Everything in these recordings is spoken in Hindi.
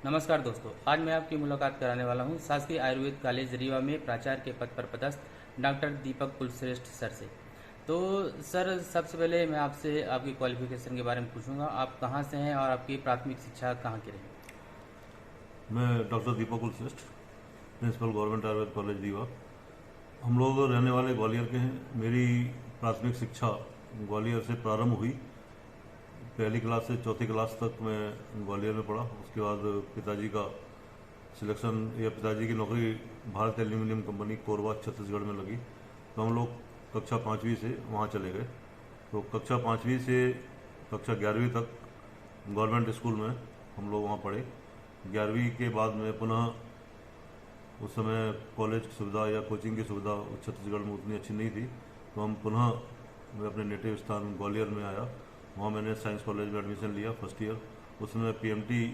नमस्कार दोस्तों, आज मैं आपकी मुलाकात कराने वाला हूं शासकीय आयुर्वेद कॉलेज रीवा में प्राचार्य के पद पर पदस्थ डॉक्टर दीपक कुलश्रेष्ठ सर से। तो सर, सबसे पहले मैं आपसे आपकी क्वालिफिकेशन के बारे में पूछूंगा। आप कहां से हैं और आपकी प्राथमिक शिक्षा कहां की रही? मैं doctor Deepak Kulshreshtha, principal government Ayurveda college Rewa. हम लोग रहने वाले ग्वालियर के हैं। मेरी प्राथमिक शिक्षा ग्वालियर से प्रारंभ हुई। पहली क्लास से चौथी क्लास तक मैं ग्वालियर में पढ़ा। उसके बाद पिताजी का सिलेक्शन या पिताजी की नौकरी भारत एल्यूमिनियम कंपनी कोरबा छत्तीसगढ़ में लगी, तो हम लोग कक्षा 5वीं से वहाँ चले गए। तो कक्षा 5वीं से कक्षा 11वीं तक गवर्नमेंट स्कूल में हम लोग वहाँ पढ़े। 11वीं के बाद में पुनः, उस समय कॉलेज की सुविधा या कोचिंग की सुविधा छत्तीसगढ़ में उतनी अच्छी नहीं थी, तो हम पुनः मैं अपने नेटिव स्थान ग्वालियर में आया। वहाँ मैंने साइंस कॉलेज में एडमिशन लिया फर्स्ट ईयर। उसमें पीएमटी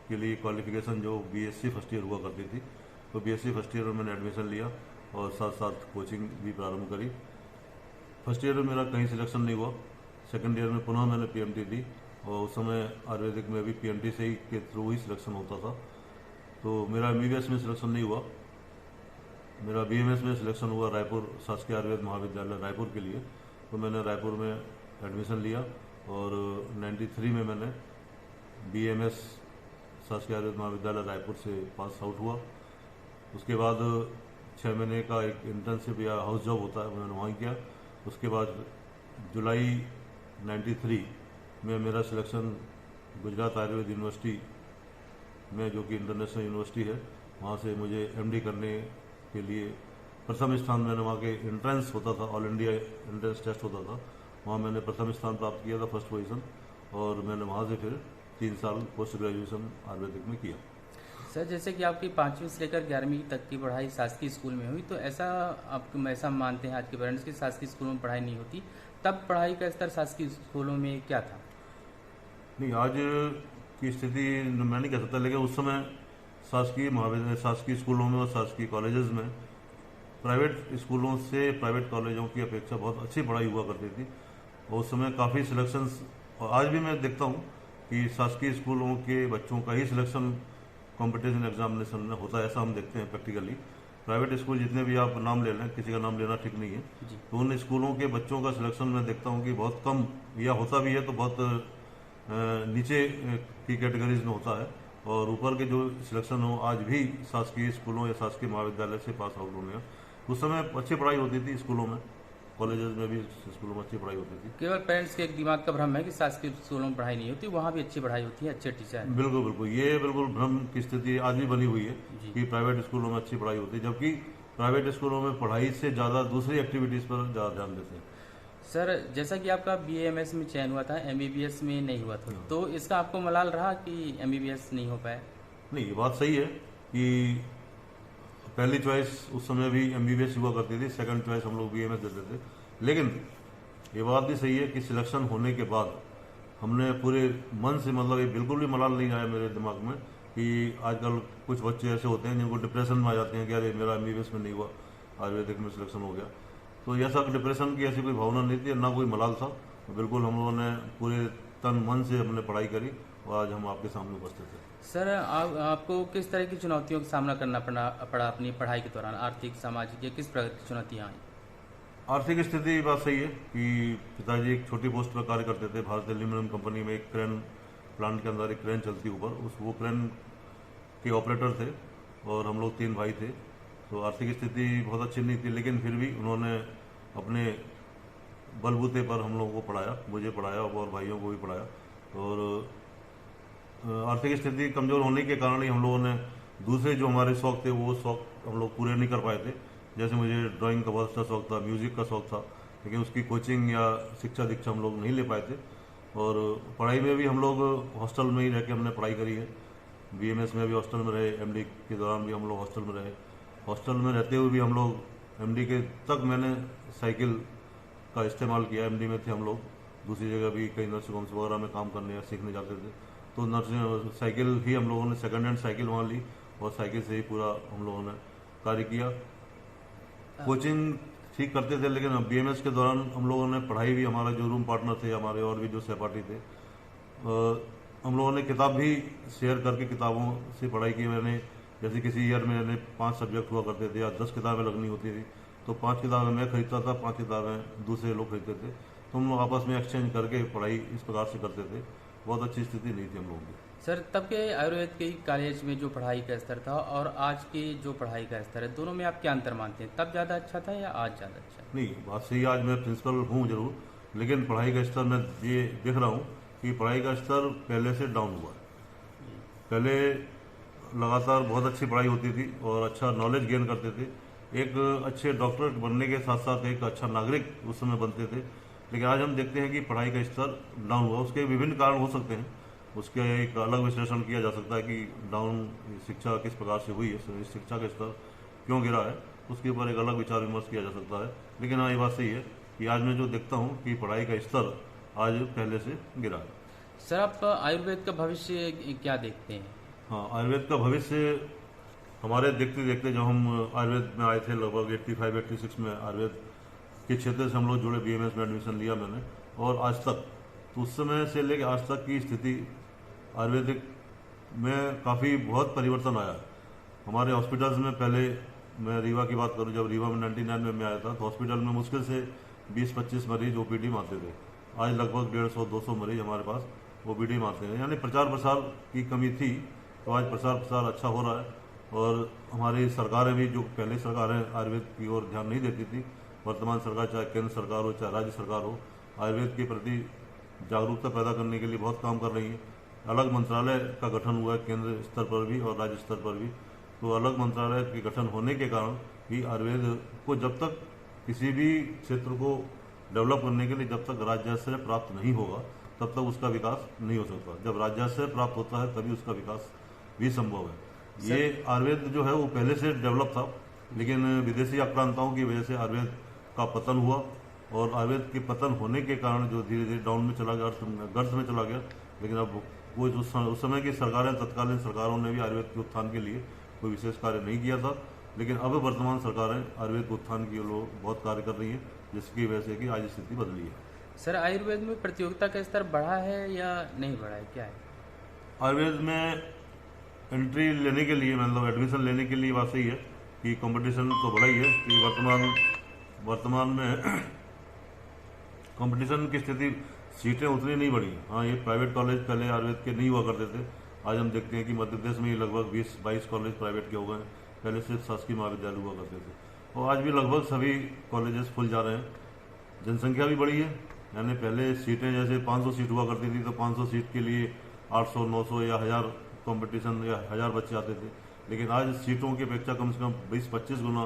के लिए क्वालिफिकेशन जो बीएससी फर्स्ट ईयर हुआ करती थी, तो बीएससी फर्स्ट ईयर में मैंने एडमिशन लिया और साथ साथ कोचिंग भी प्रारंभ करी। फर्स्ट ईयर में मेरा कहीं सिलेक्शन नहीं हुआ। सेकंड ईयर में पुनः मैंने पीएमटी दी, और उस समय आयुर्वेदिक में भी पीएमटी से ही के थ्रू ही सिलेक्शन होता था। तो मेरा एमबीबीएस में सिलेक्शन नहीं हुआ, मेरा बीएमएस में सिलेक्शन हुआ रायपुर शासकीय आयुर्वेद महाविद्यालय रायपुर के लिए। तो मैंने रायपुर में एडमिशन लिया और 93 में मैंने बीएमएस शासकीय आयुर्वेद महाविद्यालय रायपुर से पास आउट हुआ। उसके बाद 6 महीने का एक इंटर्नशिप या हाउस जॉब होता है, मैंने वहाँ किया। उसके बाद जुलाई 93 में मेरा सिलेक्शन गुजरात आयुर्वेद यूनिवर्सिटी में, जो कि इंटरनेशनल यूनिवर्सिटी है, वहाँ से मुझे एमडी करने के लिए प्रथम स्थान, मैंने वहाँ के एंट्रेंस होता था, ऑल इंडिया एंट्रेंस टेस्ट होता था, वहाँ मैंने प्रथम स्थान प्राप्त किया था, फर्स्ट पोजीशन। और मैंने वहाँ से फिर 3 साल पोस्ट ग्रेजुएशन आयुर्वेदिक में किया। सर, जैसे कि आपकी 5वीं से लेकर 11वीं तक की पढ़ाई शासकीय स्कूल में हुई, तो ऐसा मानते हैं आज के पेरेंट्स कि शासकीय स्कूलों में पढ़ाई नहीं होती। तब पढ़ाई का स्तर शासकीय स्कूलों में क्या था? नहीं, आज की स्थिति मैं नहीं कह सकता, लेकिन उस समय शासकीय महाविद्यालय, शासकीय स्कूलों में और शासकीय कॉलेजेस में प्राइवेट स्कूलों से प्राइवेट कॉलेजों की अपेक्षा बहुत अच्छी पढ़ाई हुआ करती थी। और उस समय काफ़ी सिलेक्शंस, और आज भी मैं देखता हूँ कि शासकीय स्कूलों के बच्चों का ही सिलेक्शन कंपटीशन एग्जामिनेशन में होता है, ऐसा हम देखते हैं प्रैक्टिकली। प्राइवेट स्कूल जितने भी आप नाम ले लें, किसी का नाम लेना ठीक नहीं है, जी। तो उन स्कूलों के बच्चों का सिलेक्शन मैं देखता हूँ कि बहुत कम, या होता भी है तो बहुत नीचे की कैटेगरीज में होता है। और ऊपर के जो सिलेक्शन हो आज भी शासकीय स्कूलों या शासकीय महाविद्यालय से पास आउट होने हैं। उस समय अच्छी पढ़ाई होती थी स्कूलों में, कॉलेजेस में भी, स्कूलों में अच्छी पढ़ाई होती थी। केवल पेरेंट्स के एक दिमाग का भ्रम है कि शासकीय स्कूलों में पढ़ाई नहीं होती, वहाँ भी अच्छी पढ़ाई होती है, अच्छे टीचर हैं। बिल्कुल बिल्कुल, ये बिल्कुल भ्रम की स्थिति आज भी बनी हुई है जी। कि प्राइवेट स्कूलों में अच्छी पढ़ाई होती है, जबकि प्राइवेट स्कूलों में पढ़ाई से ज़्यादा दूसरी एक्टिविटीज़ पर ज़्यादा ध्यान देते हैं। सर, जैसा कि आपका बीएमएस में चयन हुआ था, एमबीबीएस में नहीं हुआ था, तो इसका आपको मलाल रहा कि एमबीबीएस नहीं हो पाया? नहीं, ये बात सही है कि पहली चॉइस उस समय भी एमबीबीएस हुआ करती थी, सेकंड चॉइस हम लोग बीएमएस देते थे। लेकिन ये बात भी सही है कि सिलेक्शन होने के बाद हमने पूरे मन से, मतलब ये बिल्कुल भी मलाल नहीं आया मेरे दिमाग में कि आजकल कुछ बच्चे ऐसे होते हैं जिनको डिप्रेशन में आ जाते हैं कि अरे मेरा एमबीबीएस में नहीं हुआ, आयुर्वेदिक में सिलेक्शन हो गया। तो ऐसा डिप्रेशन की ऐसी कोई भावना नहीं थी, ना कोई मलाल था। बिल्कुल हम लोगों ने पूरे तन मन से हमने पढ़ाई करी और आज हम आपके सामने उपस्थित हैं। सर, आपको किस तरह की चुनौतियों का सामना करना पड़ा अपनी पढ़ाई के दौरान? आर्थिक, सामाजिक, या किस प्रकार की चुनौतियाँ आई? आर्थिक स्थिति की बात सही है कि पिताजी एक छोटी पोस्ट पर कार्य करते थे, भारत एल्यूमिनियम कंपनी में एक क्रेन प्लांट के अंदर एक क्रेन चलती ऊपर, वो क्रेन के ऑपरेटर थे और हम लोग 3 भाई थे। तो आर्थिक स्थिति बहुत अच्छी नहीं थी, लेकिन फिर भी उन्होंने अपने बलबूते पर हम लोगों को पढ़ाया, मुझे पढ़ाया और भाइयों को भी पढ़ाया। और आर्थिक स्थिति कमज़ोर होने के कारण ही हम लोगों ने दूसरे जो हमारे शौक थे वो शौक हम लोग पूरे नहीं कर पाए थे। जैसे मुझे ड्राइंग का बहुत अच्छा शौक था, म्यूज़िक का शौक था, लेकिन उसकी कोचिंग या शिक्षा दीक्षा हम लोग नहीं ले पाए थे। और पढ़ाई में भी हम लोग हॉस्टल में ही रह के हमने पढ़ाई करी है। बीएमएस में भी हॉस्टल में रहे, एमडी के दौरान भी हम लोग हॉस्टल में रहे। हॉस्टल में रहते हुए भी हम लोग एमडी के तक मैंने साइकिल का इस्तेमाल किया। एमडी में थे हम लोग, दूसरी जगह भी कई नर्सिंग होम्स वगैरह में काम करने या सीखने जाते थे, तो नर्सिंग साइकिल ही हम लोगों ने सेकंड हैंड साइकिल वहाँ ली और साइकिल से ही पूरा हम लोगों ने कार्य किया। कोचिंग ठीक करते थे, लेकिन बीएमएस के दौरान हम लोगों ने पढ़ाई भी, हमारा जो रूम पार्टनर थे हमारे और भी जो सहपाठी थे, हम लोगों ने किताब भी शेयर करके किताबों से पढ़ाई की। मैंने जैसे किसी ईयर में मैंने 5 सब्जेक्ट हुआ करते थे या 10 किताबें लगनी होती थी, तो 5 किताबें मैं खरीदता था, 5 किताबें दूसरे लोग खरीदते थे, तो हम लोग आपस में एक्सचेंज करके पढ़ाई इस प्रकार से करते थे। बहुत अच्छी स्थिति नहीं थी हम लोगों की। सर तब के आयुर्वेद के कॉलेज में जो पढ़ाई का स्तर था और आज की जो पढ़ाई का स्तर है, दोनों में आप क्या अंतर मानते हैं? तब ज़्यादा अच्छा था या आज ज़्यादा अच्छा है? नहीं, बात सही है, आज मैं प्रिंसिपल हूँ जरूर, लेकिन पढ़ाई का स्तर मैं ये देख रहा हूँ कि पढ़ाई का स्तर पहले से डाउन हुआ है। पहले लगातार बहुत अच्छी पढ़ाई होती थी और अच्छा नॉलेज गेन करते थे। एक अच्छे डॉक्टर बनने के साथ साथ एक अच्छा नागरिक उस समय बनते थे, लेकिन आज हम देखते हैं कि पढ़ाई का स्तर डाउन हुआ। उसके विभिन्न कारण हो सकते हैं, उसके एक अलग विश्लेषण किया जा सकता है कि डाउन शिक्षा किस प्रकार से हुई है, शिक्षा का स्तर क्यों गिरा है, उसके ऊपर एक अलग विचार विमर्श किया जा सकता है। लेकिन हाँ, ये बात सही है कि आज मैं जो देखता हूँ कि पढ़ाई का स्तर आज पहले से गिरा है। सर आप आयुर्वेद का भविष्य क्या देखते हैं? हाँ, आयुर्वेद का भविष्य हमारे देखते देखते जब हम आयुर्वेद में आए थे लगभग 85-86 में आयुर्वेद के क्षेत्र से हम लोग जुड़े, BMS में एडमिशन लिया मैंने, और आज तक, तो उस समय से लेकर आज तक की स्थिति आयुर्वेदिक में काफ़ी बहुत परिवर्तन आया है। हमारे हॉस्पिटल्स में पहले, मैं रीवा की बात करूं, जब रीवा में 99 में मैं आया था तो हॉस्पिटल में मुश्किल से 20-25 मरीज OPD में आते थे। आज लगभग 150-200 मरीज हमारे पास OPD में आते हैं। यानी प्रचार प्रसार की कमी थी, तो आज प्रचार प्रसार अच्छा हो रहा है। और हमारी सरकारें भी, जो पहले सरकारें आयुर्वेद की ओर ध्यान नहीं देती थी, वर्तमान सरकार चाहे केंद्र सरकार हो चाहे राज्य सरकार हो, आयुर्वेद के प्रति जागरूकता पैदा करने के लिए बहुत काम कर रही है। अलग मंत्रालय का गठन हुआ है केंद्र स्तर पर भी और राज्य स्तर पर भी। तो अलग मंत्रालय के गठन होने के कारण भी आयुर्वेद को, जब तक किसी भी क्षेत्र को डेवलप करने के लिए जब तक राज्याश्रय प्राप्त नहीं होगा तब तक उसका विकास नहीं हो सकता। जब राज्याश्रय प्राप्त होता है तभी उसका विकास भी संभव है। ये आयुर्वेद जो है वो पहले से डेवलप था, लेकिन विदेशी आक्रांताओं की वजह से आयुर्वेद का पतन हुआ, और आयुर्वेद के पतन होने के कारण जो धीरे धीरे डाउन में चला गया, गर्त में चला गया। लेकिन अब वो जो उस समय की सरकारें, तत्कालीन सरकारों ने भी आयुर्वेद के उत्थान के लिए कोई विशेष कार्य नहीं किया था, लेकिन अब वर्तमान सरकारें आयुर्वेद के उत्थान के लिए बहुत कार्य कर रही हैं, जिसकी वजह से कि आज स्थिति बदली है। सर आयुर्वेद में प्रतियोगिता का स्तर बढ़ा है या नहीं बढ़ा है, क्या है? आयुर्वेद में एंट्री लेने के लिए, मतलब एडमिशन लेने के लिए बात सही है कि कंपटीशन तो बड़ा ही है कि वर्तमान में कंपटीशन की स्थिति, सीटें उतनी नहीं बढ़ी। हाँ, ये प्राइवेट कॉलेज पहले आयुर्वेद के नहीं हुआ करते थे, आज हम देखते हैं कि मध्य प्रदेश में लगभग 20-22 कॉलेज प्राइवेट के हो गए हैं। पहले सिर्फ शासकीय महाविद्यालय हुआ करते थे, और आज भी लगभग सभी कॉलेजेस खुल जा रहे हैं। जनसंख्या भी बढ़ी है, यानी पहले सीटें जैसे 500 सीट हुआ करती थी, तो 500 सीट के लिए 800, 900 या 1000 कंपटीशन या 1000 बच्चे आते थे, लेकिन आज सीटों की अपेक्षा कम से कम 20-25 गुना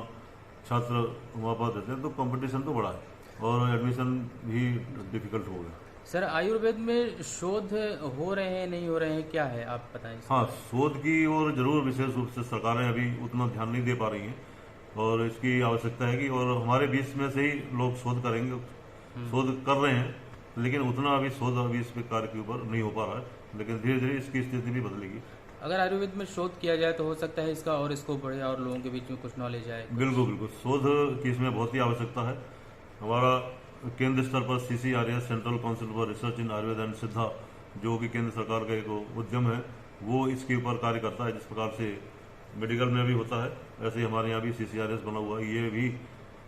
छात्र वहाँ पर रहते हैं, तो कंपटीशन तो बड़ा है और एडमिशन भी डिफिकल्ट हो गया। सर आयुर्वेद में शोध हो रहे हैं, नहीं हो रहे हैं, क्या है आप बताएं? हाँ, शोध की ओर जरूर विशेष रूप से सरकारें अभी उतना ध्यान नहीं दे पा रही हैं, और इसकी आवश्यकता है कि, और हमारे बीच में से ही लोग शोध करेंगे, शोध कर रहे हैं, लेकिन उतना अभी शोध अभी इस कार्य के ऊपर नहीं हो पा रहा है, लेकिन धीरे धीरे इसकी स्थिति भी बदलेगी। अगर आयुर्वेद में शोध किया जाए तो हो सकता है इसका और स्कोप बढ़े और लोगों के बीच में कुछ नॉलेज आए। बिल्कुल बिल्कुल, शोध की इसमें बहुत ही आवश्यकता है। हमारा केंद्र स्तर पर CCRS, central council for research in Ayurveda and सिद्धा, जो कि केंद्र सरकार का एक उद्यम है, वो इसके ऊपर कार्य करता है। जिस प्रकार से मेडिकल में भी होता है, ऐसे ही हमारे यहाँ भी CCRS बना हुआ है। ये भी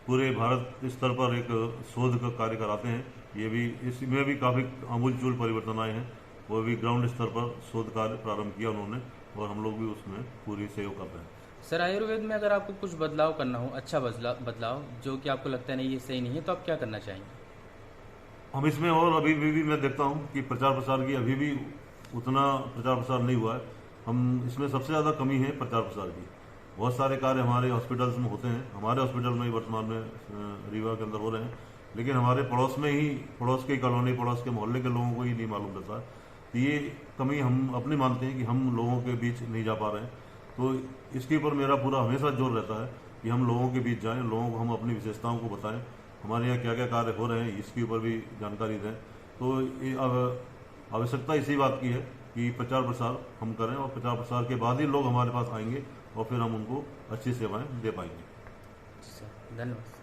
पूरे भारत स्तर पर एक शोध का कार्य कराते हैं। ये भी, इसमें भी काफ़ी आमूलचूल परिवर्तन आए हैं। वो भी ग्राउंड स्तर पर शोध कार्य प्रारंभ किया उन्होंने, और हम लोग भी उसमें पूरी सहयोग करते हैं। सर आयुर्वेद में अगर आपको कुछ बदलाव करना हो, अच्छा बदलाव जो कि आपको लगता है नहीं ये सही नहीं है, तो आप क्या करना चाहेंगे? हम इसमें, और अभी भी मैं देखता हूँ कि प्रचार प्रसार की अभी भी उतना प्रचार प्रसार नहीं हुआ है। हम इसमें सबसे ज़्यादा कमी है प्रचार प्रसार की। बहुत सारे कार्य हमारे हॉस्पिटल्स में होते हैं, हमारे हॉस्पिटल में ही वर्तमान में रीवा के अंदर हो रहे हैं, लेकिन हमारे पड़ोस में ही, पड़ोस की कॉलोनी, पड़ोस के मोहल्ले के लोगों को ही नहीं मालूम रहता है। तो ये कमी हम अपनी मानते हैं कि हम लोगों के बीच नहीं जा पा रहे हैं। तो इसके ऊपर मेरा पूरा हमेशा जोर रहता है कि हम लोगों के बीच जाएं, लोगों को हम अपनी विशेषताओं को बताएं, हमारे यहाँ क्या क्या कार्य हो रहे हैं इसके ऊपर भी जानकारी दें। तो ये आवश्यकता इसी बात की है कि प्रचार प्रसार हम करें, और प्रचार प्रसार के बाद ही लोग हमारे पास आएंगे और फिर हम उनको अच्छी सेवाएं दे पाएंगे। धन्यवाद।